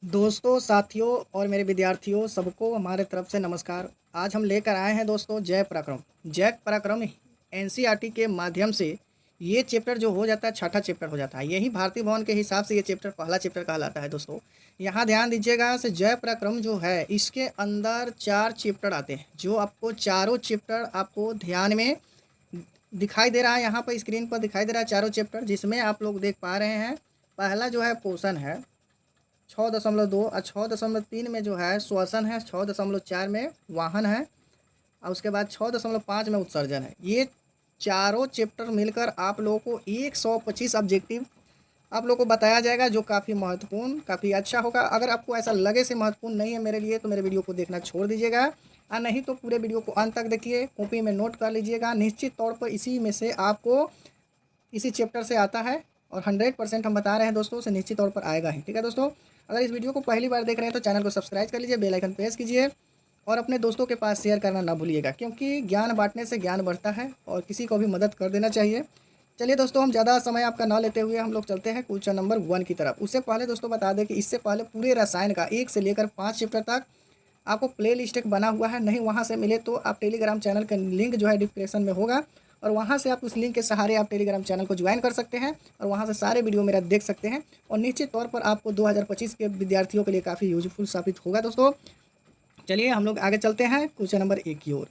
दोस्तों, साथियों और मेरे विद्यार्थियों सबको हमारे तरफ से नमस्कार। आज हम लेकर आए हैं दोस्तों जय पराक्रम। जय पराक्रम एनसीईआरटी के माध्यम से ये चैप्टर जो हो जाता है छठा चैप्टर हो जाता है। यही भारतीय भवन के हिसाब से ये चैप्टर पहला चैप्टर कहलाता है। दोस्तों यहाँ ध्यान दीजिएगा से जय पराक्रम जो है इसके अंदर 4 चैप्टर आते हैं, जो आपको चारों चैप्टर आपको ध्यान में दिखाई दे रहा है। यहाँ पर स्क्रीन पर दिखाई दे रहा है चारों चैप्टर, जिसमें आप लोग देख पा रहे हैं। पहला जो है पोषण है 6.2 और 6.3 में जो है श्वसन है, 6.4 में वाहन है और उसके बाद 6.5 में उत्सर्जन है। ये चारों चैप्टर मिलकर आप लोगों को 125 ऑब्जेक्टिव आप लोगों को बताया जाएगा, जो काफ़ी महत्वपूर्ण काफ़ी अच्छा होगा। अगर आपको ऐसा लगे से महत्वपूर्ण नहीं है मेरे लिए तो मेरे वीडियो को देखना छोड़ दीजिएगा, और नहीं तो पूरे वीडियो को अंत तक देखिए, कॉपी में नोट कर लीजिएगा। निश्चित तौर पर इसी में से आपको इसी चैप्टर से आता है और 100% हम बता रहे हैं दोस्तों, से निश्चित तौर पर आएगा ही। ठीक है दोस्तों, अगर इस वीडियो को पहली बार देख रहे हैं तो चैनल को सब्सक्राइब कर लीजिए, बेल आइकन प्रेस कीजिए और अपने दोस्तों के पास शेयर करना ना भूलिएगा, क्योंकि ज्ञान बांटने से ज्ञान बढ़ता है और किसी को भी मदद कर देना चाहिए। चलिए दोस्तों, हम ज़्यादा समय आपका ना लेते हुए हम लोग चलते हैं क्वेश्चन नंबर 1 की तरफ। उससे पहले दोस्तों बता दें कि इससे पहले पूरे रसायन का 1 से लेकर 5 चैप्टर तक आपको प्ले लिस्ट एक बना हुआ है। नहीं वहाँ से मिले तो आप टेलीग्राम चैनल का लिंक जो है डिस्क्रिप्शन में होगा, और वहाँ से आप उस लिंक के सहारे आप टेलीग्राम चैनल को ज्वाइन कर सकते हैं और वहाँ से सारे वीडियो मेरा देख सकते हैं। और निश्चित तौर पर आपको 2025 के विद्यार्थियों के लिए काफ़ी यूजफुल साबित होगा। दोस्तों चलिए हम लोग आगे चलते हैं क्वेश्चन नंबर 1 की ओर।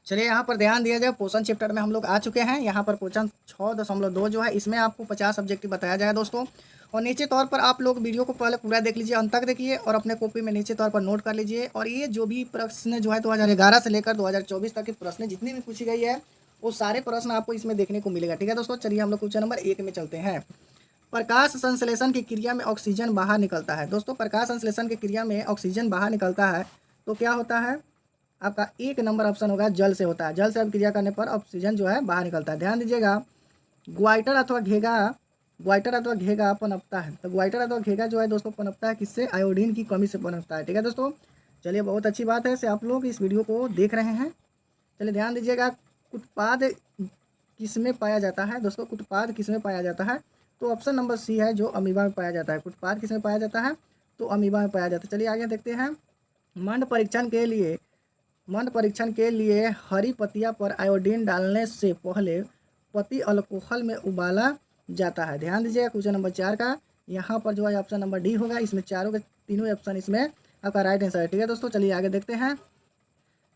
चलिए यहाँ पर ध्यान दिया जाए, पोषण चैप्टर में हम लोग आ चुके हैं। यहाँ पर क्वेश्चन 6.2 जो है इसमें आपको 50 ऑब्जेक्टिव बताया जाएगा दोस्तों। और नीचे तौर पर आप लोग वीडियो को पहले पूरा देख लीजिए, अंत तक देखिए और अपने कॉपी में नीचे तौर पर नोट कर लीजिए। और ये जो भी प्रश्न जो है 2011 से लेकर 2024 तक के प्रश्न जितनी भी पूछी गई है वो सारे प्रश्न आपको इसमें देखने को मिलेगा। ठीक है दोस्तों, चलिए हम लोग क्वेश्चन नंबर 1 में चलते हैं। प्रकाश संश्लेषण की क्रिया में ऑक्सीजन बाहर निकलता है। दोस्तों प्रकाश संश्लेषण की क्रिया में ऑक्सीजन बाहर निकलता है तो क्या होता है? आपका 1 नंबर ऑप्शन होगा जल से होता है। जल से अब क्रिया करने पर ऑक्सीजन जो है बाहर निकलता है। ध्यान दीजिएगा, ग्वाइटर अथवा घेगा पनपता है। तो ग्वाइटर अथवा घेगा जो है दोस्तों पनपता है किससे? आयोडीन की कमी से पनपता है। ठीक है दोस्तों, चलिए बहुत अच्छी बात है से आप लोग इस वीडियो को देख रहे हैं। चलिए ध्यान दीजिएगा, उत्पाद किस में पाया जाता है? दोस्तों उत्पाद किस में पाया जाता है? तो ऑप्शन नंबर सी है, जो अमीबा में पाया जाता है। उत्पाद किस में पाया जाता है? तो अमीबा में पाया जाता है। चलिए आगे देखते हैं। मंड परीक्षण के लिए हरी पत्तियां पर आयोडीन डालने से पहले पत्ती अल्कोहल में उबाला जाता है। ध्यान दीजिएगा क्वेश्चन नंबर 4 का, यहाँ पर जो है ऑप्शन नंबर डी होगा। इसमें चारों के तीनों ऑप्शन इसमें आपका राइट आंसर है। ठीक है दोस्तों, चलिए आगे देखते हैं।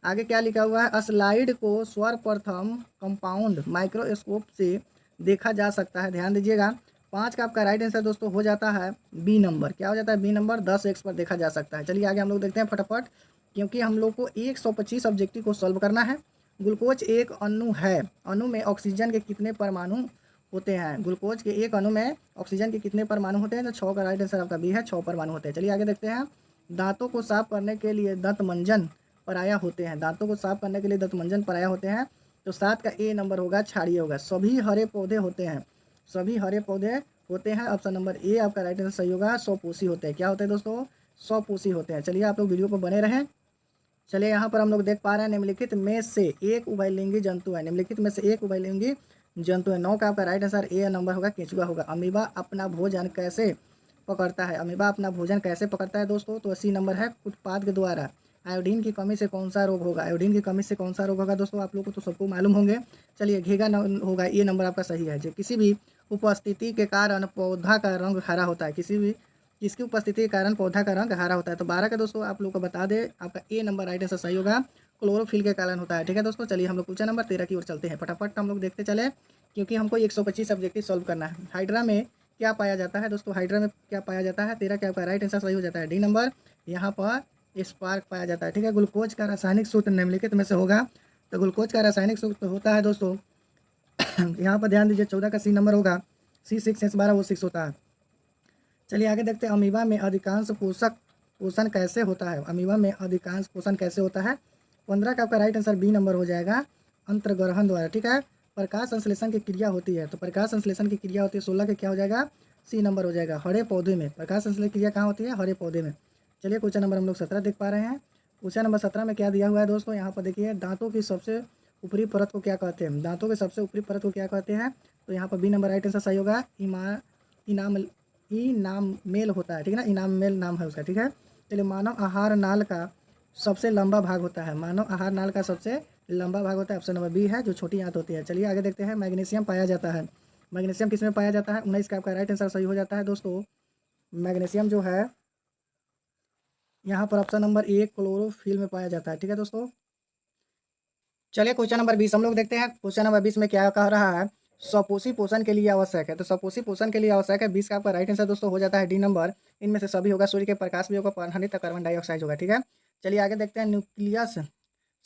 आगे क्या लिखा हुआ है? स्लाइड को सर्वप्रथम कंपाउंड माइक्रोस्कोप से देखा जा सकता है। ध्यान दीजिएगा, 5 का आपका राइट आंसर दोस्तों हो जाता है बी नंबर। क्या हो जाता है? बी नंबर 10x पर देखा जा सकता है। चलिए आगे हम लोग देखते हैं फटाफट, क्योंकि हम लोग को 125 ऑब्जेक्टिव को सॉल्व करना है। ग्लूकोज एक अणु है, अणु में ऑक्सीजन के कितने परमाणु होते हैं? ग्लूकोज के एक अणु में ऑक्सीजन के कितने परमाणु होते हैं? तो 6 का राइट आंसर आपका बी है, 6 परमाणु होते हैं। चलिए आगे देखते हैं। दांतों को साफ करने के लिए दंत मंजन पराया होते हैं। दांतों को साफ करने के लिए दंत मंजन पराया होते हैं। तो 7 का ए नंबर होगा, क्षारीय होगा। सभी हरे पौधे होते हैं, सभी हरे पौधे होते हैं। ऑप्शन नंबर ए आपका राइट आंसर सही होगा। 100 पोषी होते हैं। क्या होते हैं दोस्तों? 100 पोषी होते हैं। चलिए आप लोग वीडियो पर बने रहें। चलिए यहाँ पर हम लोग देख पा रहे हैं निम्नलिखित में से एक उभयलिंगी जंतु है। निम्नलिखित में से एक उभयलिंगी जंतु है। 9 का आपका राइट आंसर ए नंबर होगा, केंचुआ होगा। अमीबा अपना भोजन कैसे पकड़ता है? अमीबा अपना भोजन कैसे पकड़ता है दोस्तों? तो 80 नंबर है, उत्पाद के द्वारा। आयोडीन की कमी से कौन सा रोग होगा? आयोडीन की कमी से कौन सा रोग होगा दोस्तों? आप लोगों को तो सबको मालूम होंगे। चलिए घेगा होगा, ये नंबर आपका सही है। जो किसी भी उपस्थिति के कारण पौधा का रंग हरा होता है, किसकी उपस्थिति के कारण पौधा का रंग हरा होता है? तो 12 का दोस्तों आप लोग को बता दें, आपका ए नंबर राइट आंसर सही होगा, क्लोरोफिल के कारण होता है। ठीक है दोस्तों, चलिए हम लोग क्वेश्चन नंबर 13 की ओर चलते हैं। फटाफट हम लोग देखते चले, क्योंकि हमको 125 ऑब्जेक्टिव सॉल्व करना है। हाइड्रा में क्या पाया जाता है दोस्तों? हाइड्रा में क्या पाया जाता है? 13 का आपका राइट आंसर सही हो जाता है, डी नंबर। यहाँ पर स्पार्क पाया जाता है। ठीक है, ग्लूकोज का रासायनिक सूत्र निम्नलिखित में से होगा। तो ग्लूकोज का रासायनिक सूत्र होता है दोस्तों यहाँ पर ध्यान दीजिए, 14 का सी नंबर होगा, C6H12 वो 6 होता है। चलिए आगे देखते हैं। अमीबा में अधिकांश पोषण कैसे होता है? अमीबा में अधिकांश पोषण कैसे होता है? 15 का आपका राइट आंसर बी नंबर हो जाएगा, अंतर्ग्रहण द्वारा। ठीक है, प्रकाश संश्लेषण की क्रिया होती है। तो प्रकाश संश्लेषण की क्रिया होती है, 16 के क्या हो जाएगा? सी नंबर हो जाएगा, हरे पौधे में। प्रकाश संश्लेषण क्रिया कहाँ होती है? हरे पौधे में। चलिए क्वेश्चन नंबर हम लोग 17 देख पा रहे हैं। क्वेश्चन नंबर 17 में क्या दिया हुआ है दोस्तों? यहाँ पर देखिए, दांतों की सबसे ऊपरी परत को क्या कहते हैं? दांतों के सबसे ऊपरी परत को क्या कहते हैं? तो यहाँ पर बी नंबर राइट आंसर सही होगा, इनाम इनामेल होता है, ठीक है ना, इनामेल नाम है उसका, ठीक है। चलिए, मानव आहार नाल का सबसे लंबा भाग होता है, मानव आहार नाल का सबसे लंबा भाग होता है, ऑप्शन नंबर बी है, जो छोटी आंत होती है। चलिए आगे देखते हैं, मैग्नीशियम पाया जाता है, मैग्नीशियम किस में पाया जाता है, 19 का आपका राइट आंसर सही हो जाता है दोस्तों। मैग्नीशियम जो है यहाँ पर ऑप्शन नंबर ए क्लोरोफिल में पाया जाता है, ठीक है दोस्तों। चलिए क्वेश्चन नंबर 20 हम लोग देखते हैं, क्वेश्चन नंबर 20 में क्या कह रहा है, स्वपोषी पोषण के लिए आवश्यक है, तो स्वपोषी पोषण के लिए आवश्यक है 20 का आपका राइट आंसर दोस्तों हो जाता है डी नंबर, इनमें से सभी होगा, सूर्य के प्रकाश भी होगा, परहनित कार्बन डाइऑक्साइड होगा, ठीक है। चलिए आगे देखते हैं, न्यूक्लियस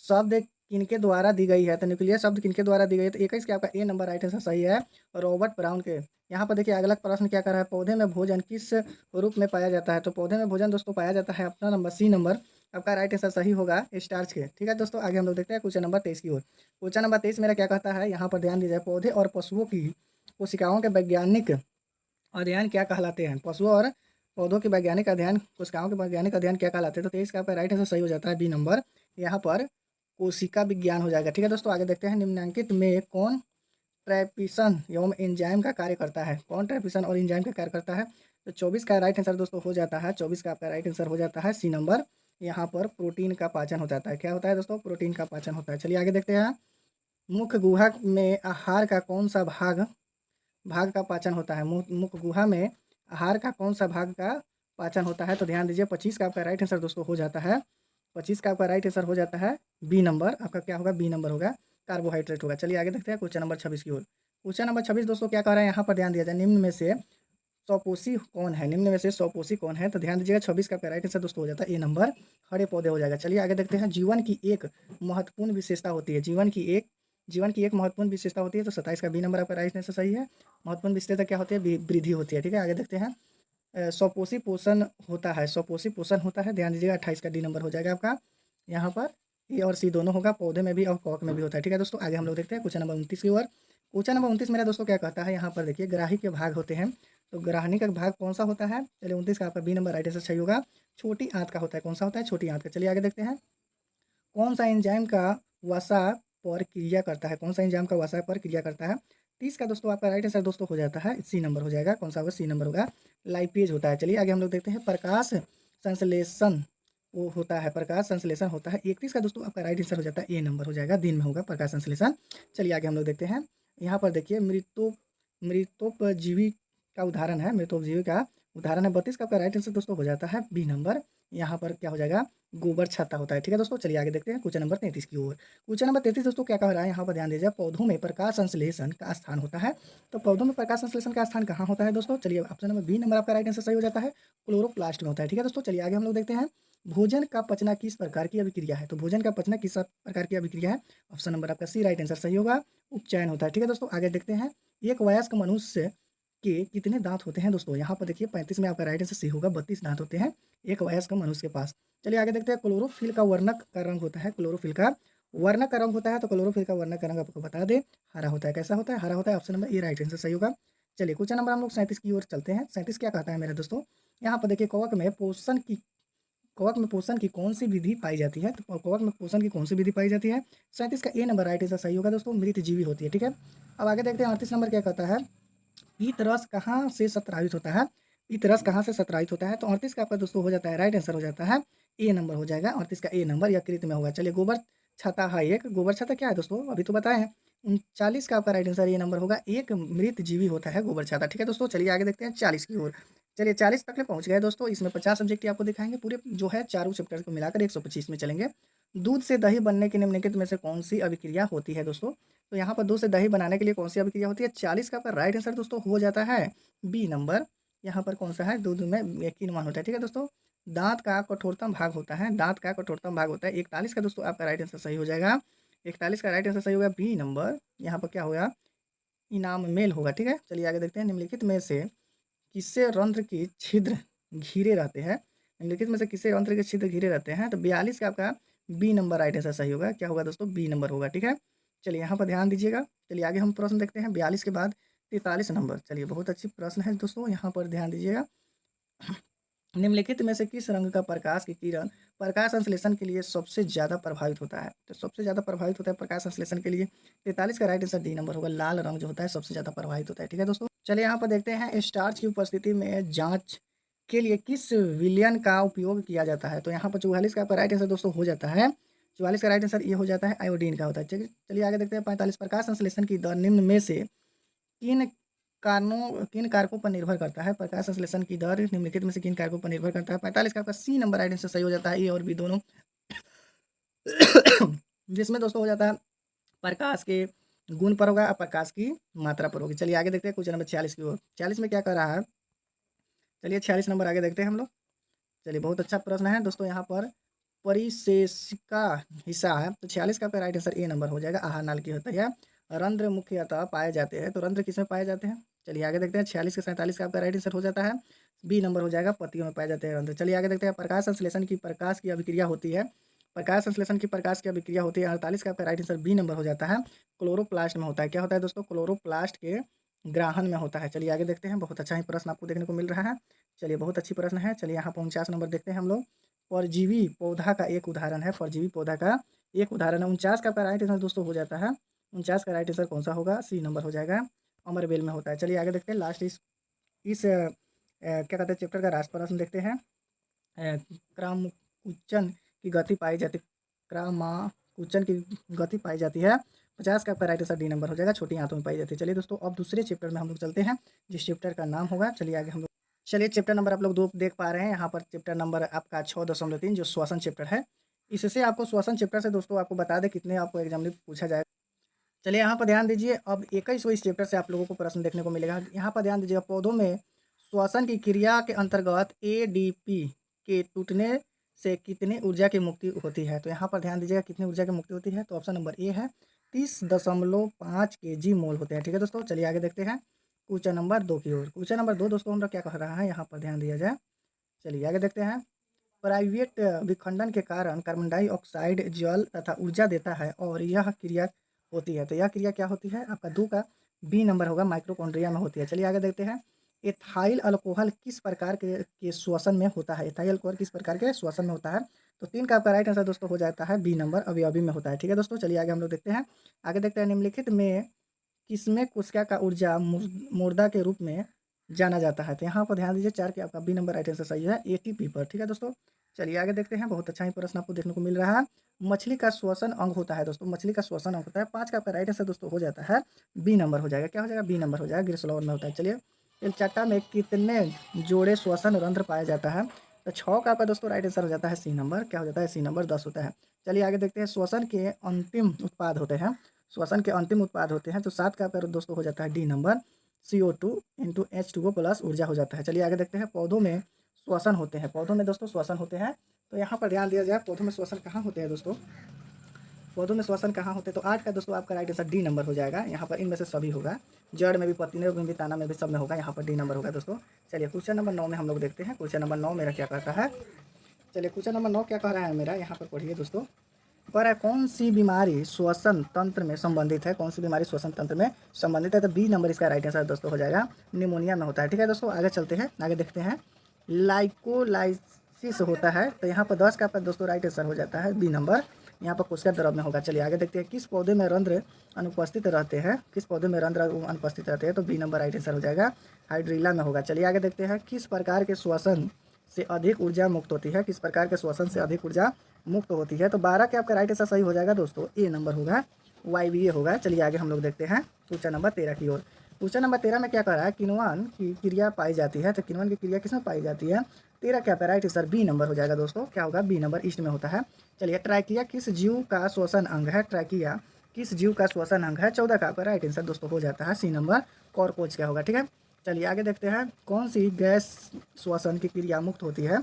शब्द किनके द्वारा दी गई है, तो न्यूक्लियस शब्द किनके द्वारा दी गई है, तो 21 के आपका ए नंबर राइट आंसर सही है, रॉबर्ट ब्राउन के। यहाँ पर देखिए अगला प्रश्न क्या कर रहा है, पौधे में भोजन किस रूप में पाया जाता है, तो पौधे में भोजन दोस्तों पाया जाता है, अपना नंबर सी नंबर आपका राइट आंसर सही होगा स्टार्च के, ठीक है दोस्तों। आगे हम लोग देखते हैं क्वेश्चन नंबर 23 की ओर। क्वेश्चन नंबर 23 मेरा क्या कहता है, यहाँ पर ध्यान दीजिए, पौधे और पशुओं की कोशिकाओं के वैज्ञानिक अध्ययन क्या कहलाते हैं, पशुओं और पौधों के वैज्ञानिक अध्ययन, कोशिकाओं के वैज्ञानिक अध्ययन क्या कहलाते हैं, तो 23 का आपका राइट आंसर सही हो जाता है बी नंबर, यहाँ पर कोशिका विज्ञान हो जाएगा, ठीक है दोस्तों। आगे देखते हैं, निम्नलिखित में कौन ट्रैपिसन एवं एंजाइम का कार्य करता है, कौन ट्रैपिसन और एंजाइम का कार्य करता है, तो 24 का राइट आंसर दोस्तों हो जाता है, 24 का आपका राइट आंसर हो जाता है सी नंबर, यहाँ पर प्रोटीन का पाचन हो जाता है, क्या होता है दोस्तों, प्रोटीन का पाचन होता है। चलिए आगे देखते हैं, मुख्य गुहा में आहार का कौन सा भाग भाग का पाचन होता है, मुख्य गुहा में आहार का कौन सा भाग का पाचन होता है, तो ध्यान दीजिए 25 का आपका राइट आंसर दोस्तों हो जाता है, 25 का आपका राइट आंसर हो जाता है बी नंबर, आपका क्या होगा, बी नंबर होगा, कार्बोहाइड्रेट होगा। चलिए आगे देखते हैं क्वेश्चन नंबर 26 की ओर। क्वेश्चन नंबर 26 दोस्तों क्या कह रहा है, यहाँ पर ध्यान दिया जाए, निम्न में से स्वपोषी कौन है, निम्न में से स्वपोषी कौन है, तो ध्यान दीजिएगा 26 का आपका राइट आंसर दोस्तों हो जाता है ए नंबर, हरे पौधे हो जाएगा। चलिए आगे देखते हैं, जीवन की एक महत्वपूर्ण विशेषता होती है, जीवन की एक महत्वपूर्ण विशेषता होती है, तो 27 का बी नंबर आपका राइट आंसर सही है। महत्वपूर्ण विशेषता क्या होती है, वृद्धि होती है, ठीक है। आगे देखते हैं, स्वपोषी पोषण होता है, स्वपोषी पोषण होता है, ध्यान दीजिएगा 28 का डी नंबर हो जाएगा आपका, यहाँ पर ए और सी दोनों होगा, पौधे में भी और कवक में भी होता है, ठीक है दोस्तों। आगे हम लोग देखते हैं क्वेश्चन नंबर 29 की ओर। क्वेश्चन नंबर 29 मेरा दोस्तों क्या कहता है, यहाँ पर देखिए ग्राही के भाग होते हैं, तो ग्राहनी का भाग कौन सा होता है, चलिए 29 का आपका बी नंबर राइट आंसर सही होगा, छोटी आंत का होता है, कौन सा होता है, छोटी आंत का। चलिए आगे देखते हैं, कौन सा एंजाइम का वसा पर क्रिया करता है, कौन सा एंजाइम का वसा पर क्रिया करता है, 30 का दोस्तों आपका राइट आंसर दोस्तों हो जाता है सी नंबर हो जाएगा, कौन सा होगा, सी नंबर होगा, लाइपेज होता है। चलिए आगे हम लोग देखते हैं, प्रकाश संश्लेषण वो होता है, प्रकाश संश्लेषण होता है, 31 का दोस्तों आपका राइट आंसर हो जाता है ए नंबर हो जाएगा, दिन में होगा प्रकाश संश्लेषण। चलिए आगे हम लोग देखते हैं, यहाँ पर देखिए मृतोपजीवी का उदाहरण है, मृतोपजीवी का उदाहरण है, 32 का आपका राइट आंसर दोस्तों हो जाता है बी नंबर, यहाँ पर क्या हो जाएगा, गोबर छत्ता होता है, ठीक है दोस्तों। चलिए आगे देखते हैं क्वेश्चन नंबर 33 की ओर। क्वेश्चन नंबर 33 दोस्तों क्या कह रहा है, यहाँ पर ध्यान दीजिए, पौधों में प्रकाश संश्लेषण का स्थान होता है, तो पौधों में प्रकाश संश्लेषण का स्थान कहाँ होता है दोस्तों, चलिए ऑप्शन नंबर बी नंबर आपका राइट आंसर सही हो जाता है, क्लोरोप्लास्ट में होता है, ठीक है दोस्तों। चलिए आगे हम लोग देखते हैं, भोजन का पचना किस प्रकार की अभिक्रिया है, तो भोजन का पचना किस प्रकार की अभिक्रिया है, ऑप्शन नंबर आपका सी राइट आंसर सही होगा, उपचयन होता है, ठीक है दोस्तों। आगे देखते हैं, एक वयस्क मनुष्य के कितने दांत होते हैं दोस्तों, यहाँ पर देखिए 35 में आपका राइट आंसर सी होगा, 32 दांत होते हैं एक वयस्क मनुष्य के पास। चलिए आगे देखते हैं, क्लोरोफिल का वर्णक का रंग होता है, क्लोरोफिल का वर्णक का रंग होता है, तो क्लोरोफिल का वर्णक का रंग आपको बता दे, हरा होता है, कैसा होता है, हरा होता है, option number A right answer सही होगा। चलिए क्वेश्चन नंबर हम लोग 37 की ओर चलते हैं, 37 क्या कहता है मेरे दोस्तों, यहाँ पर देखिए, कवक में पोषण की कौन सी विधि पाई जाती है, तो कवक में पोषण की कौन सी विधि पाई जाती है, 37 का ए नंबर राइट आंसर सही होगा दोस्तों, मृत जीवी होती है, ठीक है। अब आगे देखते हैं 38 नंबर क्या कहता है, पीत रस कहाँ से सत्राहित होता है, पीत रस कहाँ से सत्राहित होता है, तो 38 का आपका दोस्तों हो जाता है राइट आंसर हो जाता है ए नंबर हो जाएगा, 38 का ए नंबर यकृत में होगा। चलिए गोबर छाता है एक, गोबर छाता क्या है दोस्तों, अभी तो बताए हैं, 39 का आपका राइट आंसर ये नंबर होगा, एक मृत जीवी होता है गोबर छाता, ठीक है दोस्तों। चलिए आगे देखते हैं 40 की ओर। चलिए 40 तक ले पहुंच गए दोस्तों, इसमें 50 सब्जेक्ट आपको दिखाएंगे, पूरे जो है चारों चैप्टर को मिलाकर 125 में चलेंगे। दूध से दही बनने के निम्नलिखित में से कौन सी अभिक्रिया होती है दोस्तों, तो यहाँ पर दूध से दही बनाने के लिए कौन सी अभिक्रिया होती है, 40 का आपका राइट आंसर दोस्तों हो जाता है बी नंबर, यहाँ पर कौन सा है, दूध में यकीनमान होता है, ठीक है दोस्तों। दांत का कठोरतम भाग होता है, दांत का कठोरतम भाग होता है, 41 का दोस्तों आपका राइट आंसर सही हो जाएगा, 41 का राइट आंसर सही होगा बी नंबर, यहाँ पर क्या होगा, इनाम मेल होगा, ठीक है। चलिए आगे देखते हैं, निम्नलिखित में से किससे रंध्र की छिद्र घिरे रहते हैं, निम्नलिखित में से किससे रंध्र के छिद्र घिरे रहते हैं, तो 42 का आपका बी नंबर राइट आंसर सही होगा, क्या होगा दोस्तों, बी नंबर होगा, ठीक है। चलिए यहाँ पर ध्यान दीजिएगा। चलिए आगे हम प्रश्न देखते हैं 42 के बाद 43 नंबर, चलिए बहुत अच्छी प्रश्न है दोस्तों, यहाँ पर ध्यान दीजिएगा, निम्नलिखित में से किस रंग का प्रकाश की किरण प्रकाश संश्लेषण के लिए सबसे ज़्यादा प्रभावित होता है, तो सबसे ज़्यादा प्रभावित होता है प्रकाश संश्लेषण के लिए 43 का राइट आंसर डी नंबर होगा, लाल रंग जो होता है सबसे ज़्यादा प्रभावित होता है, ठीक है दोस्तों। चलिए यहाँ पर देखते हैं स्टार्च की उपस्थिति में जांच के लिए किस विलयन का उपयोग किया जाता है। तो यहाँ पर 44 का आपका राइट आंसर दोस्तों हो जाता है, 44 का राइट आंसर ये हो जाता है आयोडीन का होता है। चलिए चलिए आगे देखते हैं 45 प्रकाश संश्लेषण की दर निम्न में से किन कारकों पर निर्भर करता है। प्रकाश संश्लेषण की दर निम्नलिखित में से किन कारकों पर निर्भर करता है। 45 का आपका सी नंबर राइट आंसर सही हो जाता है, ए और बी दोनों। जिसमें दोस्तों हो जाता है प्रकाश के गुण पर होगा और प्रकाश की मात्रा पर होगी। चलिए आगे देखते हैं क्वेश्चन नंबर 46 की ओर। 46 में क्या कर रहा है, चलिए 46 नंबर आगे देखते हैं हम लोग। चलिए बहुत अच्छा प्रश्न है दोस्तों, यहाँ पर परिशेषिका हिस्सा है। तो 46 का आपका राइट आंसर ए नंबर हो जाएगा। आहार नाल की होता है। रंध्र मुख्यतः पाए जाते हैं, तो रंध्र किसमें पाए जाते हैं। चलिए आगे देखते हैं 46 से 47 का आपका राइट आंसर हो जाता है, बी नंबर हो जाएगा, पत्तियों में पाए जाते हैं रंध्र। चलिए आगे देखते हैं प्रकाश संश्लेषण की प्रकाश की अभिक्रिया होती है। प्रकाश संश्लेषण की प्रकाश की अभिक्रिया होती है। 48 का आपका राइट आंसर बी नंबर हो जाता है, क्लोरोप्लास्ट में होता है। क्या होता है दोस्तों, क्लोरोप्लास्ट के ग्राहन में होता है। चलिए आगे देखते हैं, बहुत अच्छा ही प्रश्न आपको देखने को मिल रहा है। चलिए बहुत अच्छी प्रश्न है। चलिए यहाँ पर 49 नंबर देखते हैं हम लोग। परजीवी पौधा का एक उदाहरण है, परजीवी पौधा का एक उदाहरण है। 49 का आपका राइट आंसर दोस्तों हो जाता है, 49 का राइट आंसर कौन सा होगा, सी नंबर हो जाएगा, अमरबेल में होता है। चलिए आगे देखते हैं लास्ट इस क्या कहते हैं चैप्टर का राष्ट्र प्रश्न देखते हैं। क्रामकुचन की गति पाई जाती, क्रामाकुचन की गति पाई जाती है। 50 का आपका राइट आंसर डी नंबर हो जाएगा, छोटी आंतों में पाई जाती है। चलिए दोस्तों अब दूसरे चैप्टर में हम लोग चलते हैं, जिस चैप्टर का नाम होगा, चलिए आगे हम लोग। चलिए चैप्टर नंबर आप लोग 2 देख पा रहे हैं यहाँ पर, चैप्टर नंबर आपका 6.3 जो श्वसन चैप्टर है। इससे आपको श्वसन चैप्टर से दोस्तों आपको बता दें कितने आपको एग्जाम में पूछा जाएगा। चलिए यहाँ पर ध्यान दीजिए, अब 21वें इस चैप्टर से आप लोगों को प्रश्न देखने को मिलेगा। यहाँ पर ध्यान दीजिएगा, पौधों में श्वसन की क्रिया के अंतर्गत एडीपी के टूटने से कितनी ऊर्जा की मुक्ति होती है। तो यहाँ पर ध्यान दीजिएगा कितनी ऊर्जा की मुक्ति होती है, तो ऑप्शन नंबर ए है 30.5 kg मोल होते हैं। ठीक है दोस्तों, चलिए आगे देखते हैं क्वेश्चन नंबर 2 की ओर। क्वेश्चन नंबर 2 दोस्तों हमारा क्या कह रहा है, यहाँ पर ध्यान दिया जाए। चलिए आगे देखते हैं। प्राइवेट विखंडन के कारण कार्बन डाइऑक्साइड जल तथा ऊर्जा देता है और यह क्रिया होती है। तो यह क्रिया क्या होती है, आपका 2 का बी नंबर होगा, माइक्रोकॉन्ड्रिया में होती है। चलिए आगे देखते हैं। एथाइल अल्कोहल किस प्रकार के श्वसन में होता है। एथाइल अल्कोहल किस प्रकार के श्वसन में होता है। तो 3 का आपका राइट आंसर दोस्तों हो जाता है बी नंबर, अवयवी में होता है। ठीक है दोस्तों, चलिए आगे हम लोग देखते हैं। आगे देखते हैं निम्नलिखित में किसमें कोशिका का ऊर्जा मुर्दा के रूप में जाना जाता है। तो यहाँ पर ध्यान दीजिए 4 के आपका बी नंबर राइट आंसर सही है, एटीपी पर। ठीक है दोस्तों, चलिए आगे देखते हैं। बहुत अच्छा ही प्रश्न आपको देखने को मिल रहा है। मछली का श्वसन अंग होता है दोस्तों, मछली का श्वसन अंग होता है। 5 का आपका राइट आंसर दोस्तों हो जाता है बी नंबर हो जाएगा। क्या हो जाएगा, बी नंबर हो जाएगा, ग्रिसलोन में होता है। चलिए एलचाटा में कितने जोड़े श्वसन रंध्र पाया जाता है। तो 6 का आपका दोस्तों राइट आंसर हो जाता है सी नंबर। क्या हो जाता है, सी नंबर 10 होता है। चलिए आगे देखते हैं। श्वसन के अंतिम उत्पाद होते हैं, श्वसन के अंतिम उत्पाद होते हैं। तो 7 का आपका दोस्तों हो जाता है D number, CO2 into H2O plus ऊर्जा हो जाता है। चलिए आगे देखते हैं। पौधों में श्वसन होते हैं, पौधों में दोस्तों श्वसन होते हैं। तो यहाँ पर ध्यान दिया जाए, पौधों में श्वसन कहाँ होते हैं दोस्तों, पौधों में श्वसन कहाँ होते हैं। तो 8 का दोस्तों आपका राइट आंसर डी नंबर हो जाएगा। यहाँ पर इनमें से सभी होगा, जड़ में भी, पत्ती में भी, ताना में भी, सब में होगा। यहाँ पर डी नंबर होगा दोस्तों। चलिए क्वेश्चन नंबर 9 में हम लोग देखते हैं। क्वेश्चन नंबर 9 मेरा क्या कहता है। चलिए क्वेश्चन नंबर 9 क्या कह रहा है मेरा, यहाँ पर पढ़िए दोस्तों। पर है कौन सी बीमारी श्वसन तंत्र में संबंधित है, कौन सी बीमारी श्वसन तंत्र में संबंधित है। तो बी नंबर इसका राइट आंसर दोस्तों हो जाएगा, निमोनिया में होता है। ठीक है दोस्तों, आगे चलते हैं, आगे देखते हैं। लाइकोलाइसिस होता है। तो यहाँ पर 10 का आपका दोस्तों राइट आंसर हो जाता है बी नंबर, यहाँ पर कोशिका द्रव में होगा। चलिए आगे देखते हैं। किस पौधे में रंध्र अनुपस्थित रहते हैं, किस पौधे में रंध्र अनुपस्थित रहते हैं। तो बी नंबर राइट आंसर हो जाएगा, हाइड्रीला में होगा। चलिए आगे देखते हैं। किस प्रकार के श्वसन से अधिक ऊर्जा मुक्त होती है, किस प्रकार के श्वसन से अधिक ऊर्जा मुक्त होती है। तो 12 के आपका राइट आंसर सही हो जाएगा दोस्तों, ए नंबर होगा, YBA होगा। चलिए आगे हम लोग देखते हैं क्वेश्चन नंबर 13 की ओर। क्वेश्चन नंबर 13 में क्या कह रहा है, किण्वन की क्रिया पाई जाती है। तो किण्वन की क्रिया किसमें पाई जाती है। 13 क्या राइट आंसर बी नंबर हो जाएगा दोस्तों, क्या होगा, बी नंबर, ईस्ट में होता है। चलिए ट्रैकिया किस जीव का श्वसन अंग है, ट्रैकिया किस जीव का श्वसन अंग है। 14 का आपका राइट आंसर दोस्तों हो जाता है सी नंबर, कॉर्कोच क्या होगा। ठीक है, चलिए आगे देखते हैं। कौन सी गैस श्वसन की क्रिया मुक्त होती है,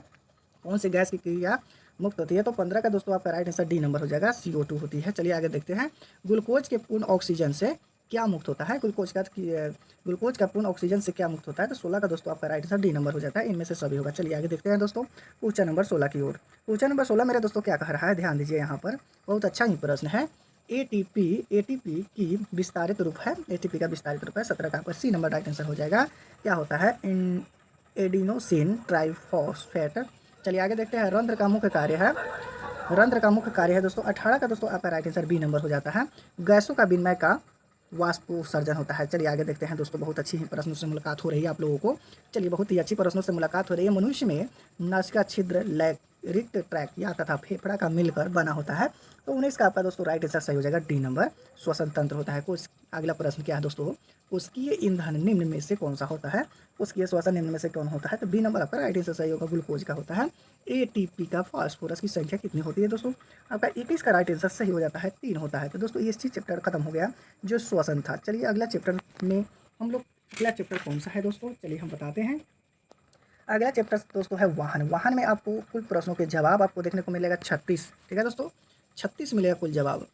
कौन सी गैस की क्रिया मुक्त होती है। तो 15 का दोस्तों आपका राइट आंसर डी नंबर हो जाएगा, CO2 होती है। चलिए आगे देखते हैं। ग्लूकोज के पूर्ण ऑक्सीजन से क्या मुक्त होता है, ग्लूकोज का पूर्ण ऑक्सीजन से क्या मुक्त होता है। तो 16 का दोस्तों आपका राइट आंसर डी नंबर हो जाता है, इनमें से सभी होगा। चलिए आगे देखते हैं दोस्तों क्वेश्चन नंबर 16 की ओर। क्वेश्चन नंबर 16 मेरे दोस्तों क्या कह रहा है, ध्यान दीजिए, यहाँ पर बहुत अच्छा ही प्रश्न है। एटीपी की विस्तारित रूप है, एटीपी का विस्तारित रूप है। 17 का आपका सी नंबर राइट आंसर हो जाएगा, क्या होता है, एडिनोसिन ट्राइफॉस्फेट। चलिए आगे देखते हैं। रंध्र का मुख्य कार्य है, रंध्र का मुख्य कार्य है दोस्तों। 18 का दोस्तों आपका राइट आंसर बी नंबर हो जाता है, गैसों का वाष्पोत्सर्जन होता है। चलिए आगे देखते हैं दोस्तों, बहुत अच्छी प्रश्नों से मुलाकात हो रही है आप लोगों को। चलिए बहुत ही अच्छी प्रश्नों से मुलाकात हो रही है। मनुष्य में नासिका छिद्र, लैरिंक्स ट्रैक या तथा फेफड़ा का मिलकर बना होता है। तो 19 का आपका दोस्तों राइट आंसर सही हो जाएगा, डी नंबर श्वसन तंत्र होता है। कुछ अगला प्रश्न क्या है दोस्तों, उसकी ईंधन निम्न में से कौन सा होता है, उसकी श्वसन निम्न में से कौन होता है, तो बी नंबर आपका राइट आंसर सही होगा, ग्लूकोज का होता है। एटीपी का फास्फोरस की संख्या कितनी होती है दोस्तों, आपका 21 का राइट आंसर सही हो जाता है, 3 होता है। तो दोस्तों ये चैप्टर खत्म हो गया जो श्वसन था। चलिए अगला चैप्टर में हम लोग, अगला चैप्टर कौन सा है दोस्तों, चलिए हम बताते हैं। अगला चैप्टर दोस्तों है वाहन। वाहन में आपको कुल प्रश्नों के जवाब आपको देखने को मिलेगा 36, ठीक है दोस्तों, 36 मिलेगा कुल जवाब।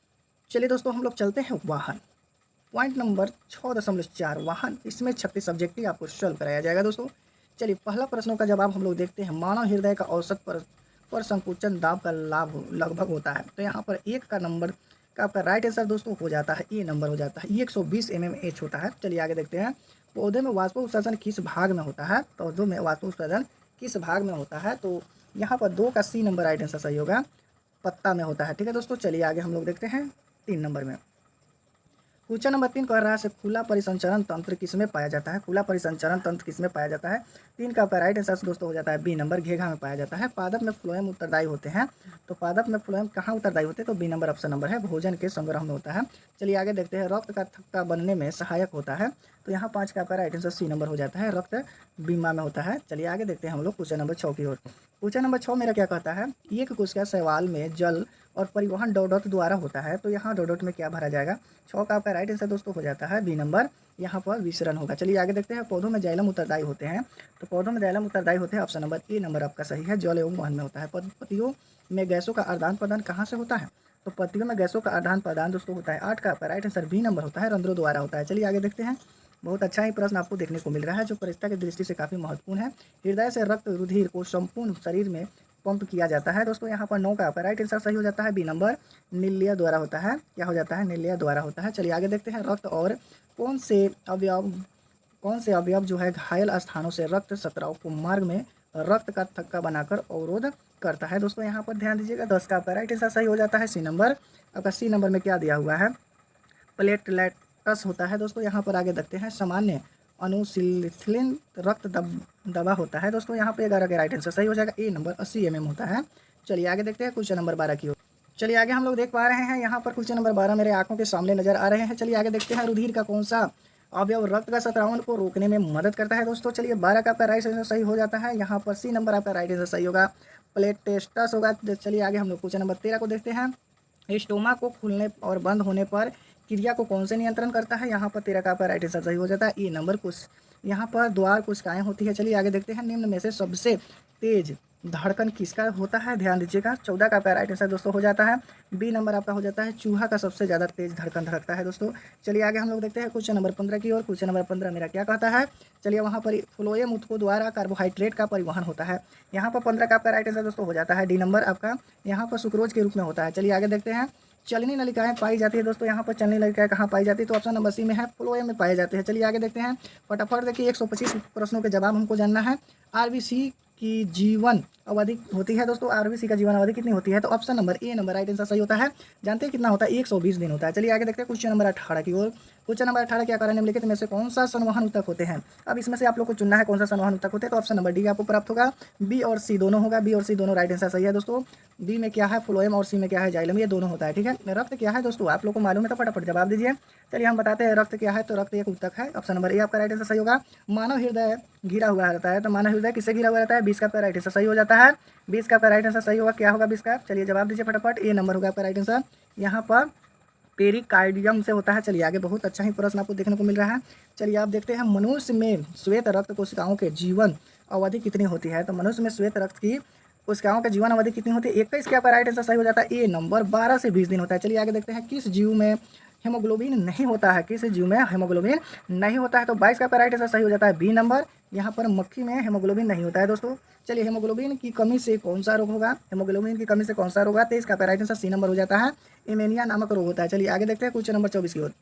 चलिए दोस्तों हम लोग चलते हैं वाहन। पॉइंट नंबर 6.4 वाहन, इसमें 36 सब्जेक्ट ही आपको सॉल्व कराया जाएगा दोस्तों। चलिए पहला प्रश्नों का जवाब हम लोग देखते हैं। मानव हृदय का औसत पर संकुचन दाब का लाभ लगभग होता है। तो यहाँ पर 1 का नंबर का आपका राइट आंसर दोस्तों हो जाता है, ए नंबर हो जाता है, 120 mmH होता है। चलिए आगे देखते हैं। पौधे में वाष्पोत्सर्जन किस भाग में होता है, पौधों में वाष्पोत्सर्जन किस भाग में होता है, तो यहाँ पर 2 का सी नंबर राइट आंसर सही होगा, पत्ता में होता है, ठीक है दोस्तों। चलिए आगे हम लोग देखते हैं 3 नंबर में। क्वेश्चन नंबर 3 कह रहा है खुला परिसंचरण तंत्र किसमें पाया जाता है, खुला परिसंचरण तंत्र किसमें पाया जाता है। 3 का आपका राइट आंसर दोस्तों हो जाता है बी नंबर, घेघा में पाया जाता है। पादप में फ्लोएम उत्तरदायी होते हैं, तो पादप में फ्लोएम कहाँ उत्तरदायी होते हैं, तो बी नंबर ऑप्शन नंबर है, भोजन के संग्रह में होता है। चलिए आगे देखते हैं। रक्त का थक्का बनने में सहायक होता है, तो यहाँ 5 का आपका राइट आंसर सी नंबर हो जाता है, रक्त बीमा में होता है। चलिए आगे देखते हैं हम लोग क्वेश्चन नंबर 6 की ओर। क्वेश्चन नंबर 6 मेरा क्या कहता है, एक कोशिका शैवाल में जल और परिवहन डोडोट द्वारा होता है, तो यहाँ डोडोट में क्या भरा जाएगा। 6 का आपका राइट आंसर दोस्तों हो जाता है बी नंबर, यहाँ पर विसरण होगा। चलिए आगे देखते हैं। पौधों में जाइलम उत्तरदायी होते हैं, तो पौधों में जाइलम उत्तरदायी होते हैं, ऑप्शन नंबर ए नंबर आपका सही है, जल एवं वहन में होता है। पत्तियों में गैसों का आदान प्रदान कहाँ से होता है, तो पत्तियों में गैसों का आदान प्रदान दोस्तों होता है, 8 का आपका राइट आंसर बी नंबर होता है, रंध्रों द्वारा होता है। चलिए आगे देखते हैं। बहुत अच्छा ही प्रश्न आपको देखने को मिल रहा है जो परीक्षा की दृष्टि से काफ़ी महत्वपूर्ण है। हृदय से रक्त रुधिर को संपूर्ण शरीर में पंप किया जाता है दोस्तों, यहाँ पर 9 का आपका राइट आंसर सही हो जाता है, बी नंबर नीलिया द्वारा होता है, क्या हो जाता है, नीलिया द्वारा होता है। चलिए आगे देखते हैं। रक्त और कौन से अवयव जो है घायल स्थानों से रक्त स्राव को मार्ग में रक्त का थक्का बनाकर अवरोध करता है दोस्तों, यहाँ पर ध्यान दीजिएगा। 10 का आपका राइट आंसर सही हो जाता है, सी नंबर। आपका सी नंबर में क्या दिया हुआ है, प्लेटलेट्स होता है दोस्तों। यहाँ पर आगे देखते हैं। सामान्य अनुशीलन रक्त दबा होता है दोस्तों, यहाँ पे 11 का राइट आंसर सही हो जाएगा, ए नंबर 80 mm होता है। चलिए आगे देखते हैं क्वेश्चन नंबर 12 की ओर। चलिए आगे हम लोग देख पा रहे हैं यहाँ पर क्वेश्चन नंबर 12 मेरे आंखों के सामने नजर आ रहे हैं। चलिए आगे देखते हैं। रुधिर का कौन सा अवयव रक्त का संक्रमण को रोकने में मदद करता है दोस्तों। चलिए 12 का आपका राइट आंसर सही हो जाता है, यहाँ पर सी नंबर आपका राइट आंसर सही होगा, प्लेटेस्टस होगा। चलिए आगे हम लोग क्वेश्चन नंबर 13 को देखते हैं। स्टोमा को खुलने और बंद होने पर क्रिया को कौन से नियंत्रण करता है, यहाँ पर 13 का आपका राइट आंसर सही हो जाता है, ए नंबर। कुछ यहाँ पर द्वार कोशिकाएं होती है। चलिए आगे देखते हैं। निम्न में से सबसे तेज धड़कन किसका होता है, ध्यान दीजिएगा। 14 का आपका राइट आंसर दोस्तों हो जाता है, बी नंबर आपका हो जाता है, चूहा का सबसे ज़्यादा तेज धड़कन धड़कता है दोस्तों। चलिए आगे हम लोग देखते हैं क्वेश्चन नंबर 15 की ओर। क्वेश्चन नंबर 15 मेरा क्या कहता है, चलिए वहाँ पर फ्लोएम उत्तकों द्वारा कार्बोहाइड्रेट का परिवहन होता है, यहाँ पर 15 का आपका राइट आंसर दोस्तों हो जाता है, डी नंबर आपका, यहाँ पर सुक्रोज के रूप में होता है। चलिए आगे देखते हैं। चलनी नलिकाएं पाई जाती है दोस्तों, यहाँ पर चलनी नलिकाएं कहाँ पाई जाती है, तो ऑप्शन नंबर सी में है, फ्लोएम में पाए जाते हैं। चलिए आगे देखते हैं फटाफट। देखिए 125 प्रश्नों के जवाब हमको जानना है। आरबीसी की जीवन अवधि होती है दोस्तों, आरबीसी का जीवन अवधि कितनी होती है, तो option number A number right answer सही होता है। जानते हैं कितना होता है, 120 दिन होता है। चलिए आगे देखते हैं क्वेश्चन नंबर 18 की ओर। क्वेश्चन नंबर 18 क्या कारण निम्नलिखित में से कौन सा संवहन ऊतक होते हैं। अब इसमें से आप लोग को चुनना है कौन सा संवहन ऊतक होते हैं, तो ऑप्शन नंबर डी आपको प्राप्त होगा, बी और सी दोनों होगा, बी और सी दोनों राइट आंसर सही है दोस्तों। बी में क्या है फ्लोएम और सी में क्या है जाइलम, ये दोनों होता है, ठीक है। रक्त क्या है दोस्तों, आप लोग को मालूम है तो फटाफट जवाब दीजिए। चलिए हम बताते हैं रक्त क्या है, तो रक्त एक ऊतक है, ऑप्शन नंबर ए आपका राइट आंसर सही होगा। मानव हृदय घिरा हुआ रहता है, तो मानव हृदय किससे घिरा हुआ रहता है, 20 का आपका राइट आंसर सही हो जाता है, 20 का आपका राइट आंसर सही होगा, क्या होगा 20 का, चलिए जवाब दीजिए फटाफट, ए नंबर होगा आपका राइट आंसर, यहाँ पर पेरिकार्डियम से होता है। चलिए आगे बहुत अच्छा ही प्रश्न आपको देखने को मिल रहा है। चलिए आप देखते हैं। मनुष्य में श्वेत रक्त कोशिकाओं के जीवन अवधि कितनी होती है, तो मनुष्य में श्वेत रक्त की कोशिकाओं के जीवन अवधि कितनी होती है, 21 का आपका राइट आंसर सही हो जाता है, ए नंबर 12 से 20 दिन होता है। चलिए आगे देखते हैं। किस जीव में हेमोग्लोबिन नहीं होता है, किस जीव में हेमोग्लोबिन नहीं होता है, तो 22 का आपका राइट आंसर सही हो जाता है, बी नंबर, यहाँ पर मक्खी में हेमोग्लोबिन नहीं होता है दोस्तों। चलिए हेमोग्लोबिन की कमी से कौन सा रोग होगा, हेमोग्लोबिन की कमी से कौन सा रोग होगा, 23 का आपका राइट आंसर सी नंबर हो जाता है, एनीमिया नामक रोग होता है। चलिए आगे देखते हैं क्वेश्चन नंबर 24 की ओर।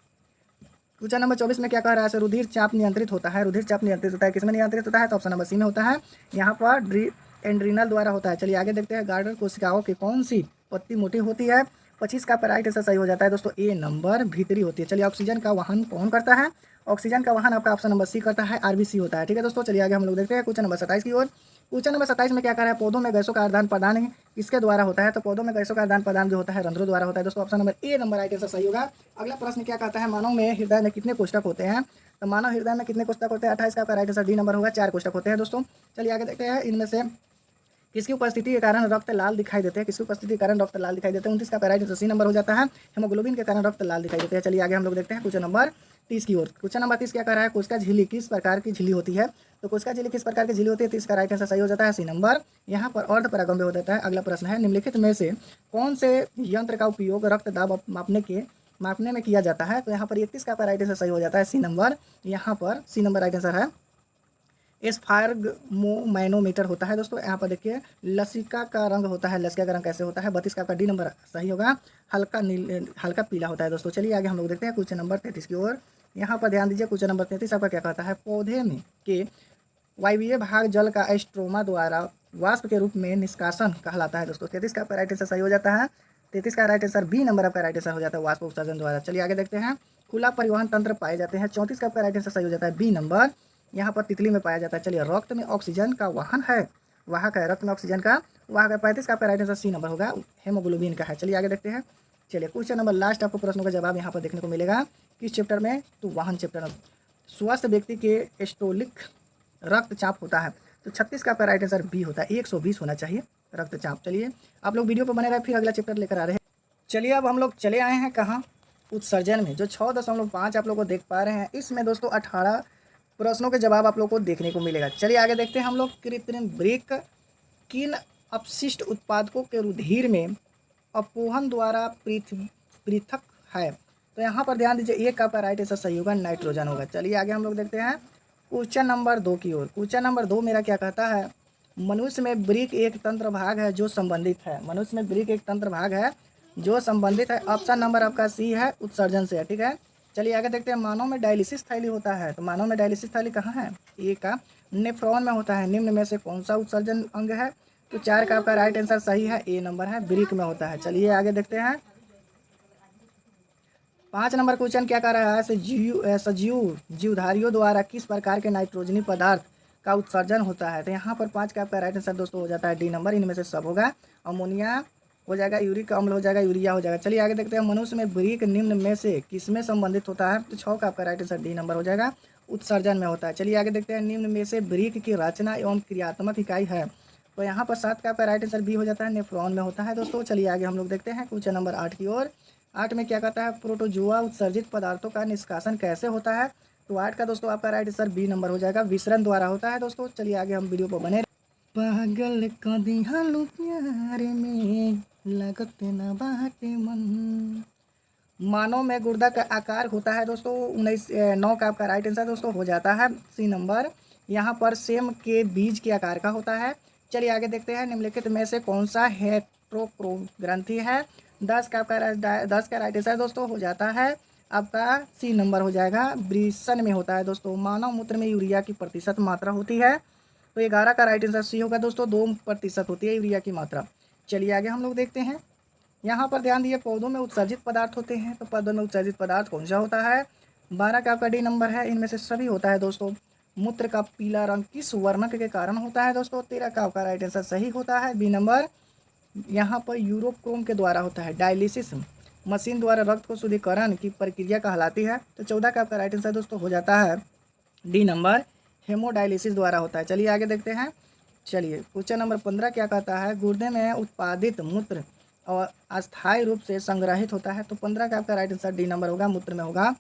क्वेश्चन नंबर 24 में क्या कह रहा है, रुधिर चाप नियंत्रित होता है, रुधिर चाप नियंत्रित होता है, किसमें नियंत्रित होता है, तो ऑप्शन नंबर सी में होता है, यहाँ पर एंड्रीनल द्वारा होता है। चलिए आगे देखते हैं। गार्डर कोशिकाओं की कौन सी पत्ती मोटी होती है, 25 का राइट आंसर सही हो जाता है दोस्तों, ए नंबर भीतरी होती है। चलिए ऑक्सीजन का वहन कौन करता है? ऑक्सीजन का वहन आपका ऑप्शन नंबर सी करता है, आरबीसी होता है। ठीक है दोस्तों, चलिए आगे हम लोग देखते हैं क्वेश्चन नंबर 27 की ओर। क्वेश्चन नंबर 27 में क्या कर रहा है? पौधों में गैसों का आदान प्रदान किसके द्वारा होता है? तो पौधों में गैसों का आदान प्रदान जो होता है रंध्रों द्वारा होता है दोस्तों। Option number A number right answer सही होगा। अगला प्रश्न क्या कहता है? मानव में हृदय में कितने कोष्ठक होते हैं? तो मानव हृदय में कितने कोष्ठक होते हैं? 28 का आपका राइट आंसर डी नंबर होगा, 4 कोष्ठक होते हैं दोस्तों। चलिए आगे देखते हैं इनमें से किसकी उपस्थिति के कारण रक्त लाल दिखाई देते हैं? किसकी उपस्थिति के कारण रक्त लाल दिखाई देते हैं? 29 का राइट आंसर सी नंबर हो जाता है, हेमोग्लोबिन के कारण रक्त लाल दिखाई देते हैं। चलिए आगे हम लोग देखते हैं क्वेश्चन नंबर 30 की ओर। क्वेश्चन नंबर 30 क्या कर रहा है? कोशिका झिल्ली किस प्रकार की झिल्ली होती है? तो कोशिका झिल्ली किस प्रकार की झिल्ली होती है? 30 का राइट आंसर सही हो जाता है, सी नंबर। यहाँ पर अर्ध परागंभीर हो जाता है। अगला प्रश्न है, निम्नलिखित में से कौन से यंत्र का उपयोग रक्त दाब मापने में किया जाता है? तो यहाँ पर 31 का राइट आंसर सही हो जाता है, सी नंबर। यहाँ पर सी नंबर राइट आंसर है। स्फार्गमोमैनोमीटर होता है दोस्तों। यहाँ पर देखिए लसिका का रंग होता है, लसिका का रंग कैसे होता है? 32 का आपका डी नंबर सही होगा, हल्का पीला होता है दोस्तों। चलिए आगे हम लोग देखते हैं क्वेश्चन नंबर 33 की ओर। यहाँ पर ध्यान दीजिए, क्वेश्चन नंबर 33 आपका क्या कहता है? पौधे में के वायवीय भाग जल का स्ट्रोमा द्वारा वाष्प के रूप में निष्कासन कहलाता है दोस्तों। 33 का आपका राइट आंसर सही हो जाता है, 33 का राइट आंसर बी नंबर आपका राइट आंसर हो जाता है, वाष्प उत्सर्जन द्वारा। चलिए आगे देखते हैं, खुला परिवहन तंत्र पाए जाते हैं। 34 का आपका राइट आंसर सही हो जाता है, बी नंबर। यहाँ पर तितली में पाया जाता है। चलिए रक्त में ऑक्सीजन का वाहन है, वाहक है, रक्त में ऑक्सीजन का वाहक है। 35 का आपका राइट आंसर सी नंबर होगा, हेमोग्लोबिन का है। चलिए आगे देखते हैं। चलिए क्वेश्चन नंबर लास्ट आपको प्रश्नों का जवाब यहाँ पर देखने को मिलेगा किस चैप्टर में? तो वाहन चैप्टर में। स्वस्थ व्यक्ति के स्टोलिक रक्तचाप होता है। तो 36 का आपका राइट आंसर बी होता है, 120 होना चाहिए रक्तचाप। चलिए आप लोग वीडियो पर बने रहे, फिर अगला चैप्टर लेकर आ रहे हैं। चलिए अब हम लोग चले आए हैं कहाँ? उत्सर्जन में। जो 6.5 आप लोग को देख पा रहे हैं, इसमें दोस्तों 18 प्रश्नों के जवाब आप लोग को देखने को मिलेगा। चलिए आगे देखते हैं हम लोग। कृत्रिम वृक्क किन अपशिष्ट उत्पादकों के रुधिर में अपोहन द्वारा पृथक है? तो यहाँ पर ध्यान दीजिए, एक का राइट आंसर सही होगा, नाइट्रोजन होगा। चलिए आगे हम लोग देखते हैं क्वेश्चन नंबर 2 की ओर। क्वेश्चन नंबर 2 मेरा क्या कहता है? मनुष्य में वृक्क एक तंत्र भाग है जो संबंधित है। मनुष्य में वृक्क एक तंत्र भाग है जो संबंधित है। ऑप्शन नंबर आपका सी है, उत्सर्जन से है। ठीक है, चलिए आगे देखते हैं। मानव में डायलिसिस थैली होता है। तो मानव में डायलिसिस थैली कहाँ है? ए का नेफ्रॉन में होता है। निम्न में से कौन सा उत्सर्जन अंग है? तो 4 का आपका राइट आंसर सही है, ए नंबर है, वृक्क में होता है। चलिए आगे देखते हैं 5 नंबर क्वेश्चन क्या कर रहा है? सजीव जीवधारियों द्वारा किस प्रकार के नाइट्रोजनी पदार्थ का उत्सर्जन होता है? तो यहाँ पर 5 का आपका राइट आंसर दोस्तों हो जाता है, डी नंबर। इनमें से सब होगा, अमोनिया हो जाएगा, यूरिक अम्ल हो जाएगा, यूरिया हो जाएगा। चलिए आगे देखते हैं। मनुष्य में वृक्क निम्न में से किसमें संबंधित होता है? तो 6 का आपका राइट आंसर डी नंबर हो जाएगा, उत्सर्जन में होता है। चलिए आगे देखते हैं। निम्न में से वृक्क की रचना एवं क्रियात्मक इकाई है। तो यहाँ पर 7 का आपका राइट आंसर बी हो जाता है, नेफ्रॉन में होता है दोस्तों। चलिए आगे हम लोग देखते हैं क्वेश्चन नंबर 8 की ओर। 8 में क्या कहता है? प्रोटोजोआ उत्सर्जित पदार्थों का निष्कासन कैसे होता है? तो 8 का दोस्तों आपका राइट आंसर बी नंबर हो जाएगा, विसरण द्वारा होता है दोस्तों। चलिए आगे हम वीडियो पर बने। पागल क दिहलु प्यार में लगत न बाटे मन। मानव में गुर्दा का आकार होता है दोस्तों 9 का आपका राइट आंसर दोस्तों हो जाता है, सी नंबर। यहाँ पर सेम के बीज के आकार का होता है। चलिए आगे देखते हैं। निम्नलिखित में से कौन सा हेट्रोक्रो ग्रंथि है? 10 का राइट आंसर दोस्तों हो जाता है आपका सी नंबर हो जाएगा, वृषण में होता है दोस्तों। मानव मूत्र में यूरिया की प्रतिशत मात्रा होती है। तो 11 का राइट आंसर सी होगा दोस्तों, 2% होती है यूरिया की मात्रा। चलिए आगे हम लोग देखते हैं। यहाँ पर ध्यान दिए, पौधों में उत्सर्जित पदार्थ होते हैं। तो पौधों में उत्सर्जित पदार्थ कौन सा होता है? 12 का आपका डी नंबर है, इनमें से सभी होता है दोस्तों। मूत्र का पीला रंग किस वर्णक के कारण होता है दोस्तों? 13 का आपका राइट आंसर सही होता है, बी नंबर। यहाँ पर यूरोक्रोम के द्वारा होता है। डायलिसिस मशीन द्वारा रक्त को शुद्धिकरण की प्रक्रिया कहलाती है। तो 14 का आपका राइट आंसर दोस्तों हो जाता है, डी नंबर, हेमोडायलिसिस द्वारा होता है। चलिए आगे देखते हैं। चलिए क्वेश्चन नंबर 15 क्या कहता है? गुर्दे में उत्पादित मूत्र और अस्थायी रूप से संग्रहित होता है। तो 15 का आपका राइट आंसर डी नंबर होगा, मूत्र में होगा।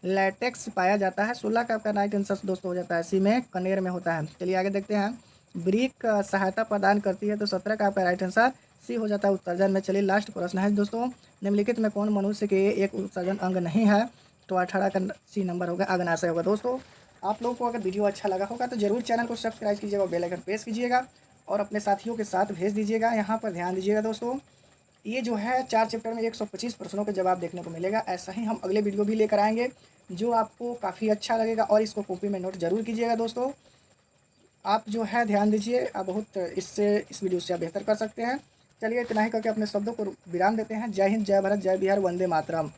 लैटेक्स पाया जाता है। 16 का आपका राइट आंसर दोस्तों हो जाता है, सी में, कनेर में होता है। चलिए आगे देखते हैं। वृक्क सहायता प्रदान करती है। तो 17 का आपका राइट आंसर सी हो जाता है, उत्सर्जन में। चलिए लास्ट प्रश्न है दोस्तों। निम्नलिखित में कौन मनुष्य के एक उत्सर्जन अंग नहीं है? तो 18 का सी नंबर होगा, अग्नाशय होगा दोस्तों। आप लोगों को अगर वीडियो अच्छा लगा होगा तो जरूर चैनल को सब्सक्राइब कीजिएगा, बेल आइकन प्रेस कीजिएगा और अपने साथियों के साथ भेज दीजिएगा। यहाँ पर ध्यान दीजिएगा दोस्तों, ये जो है 4 चैप्टर में 125 प्रश्नों के जवाब देखने को मिलेगा। ऐसा ही हम अगले वीडियो भी लेकर आएंगे जो आपको काफ़ी अच्छा लगेगा, और इसको कॉपी में नोट जरूर कीजिएगा दोस्तों। आप जो है ध्यान दीजिए, आप बहुत इस वीडियो से आप बेहतर कर सकते हैं। चलिए इतना ही करके अपने शब्दों को विराम देते हैं। जय हिंद, जय भारत, जय बिहार, वंदे मातरम।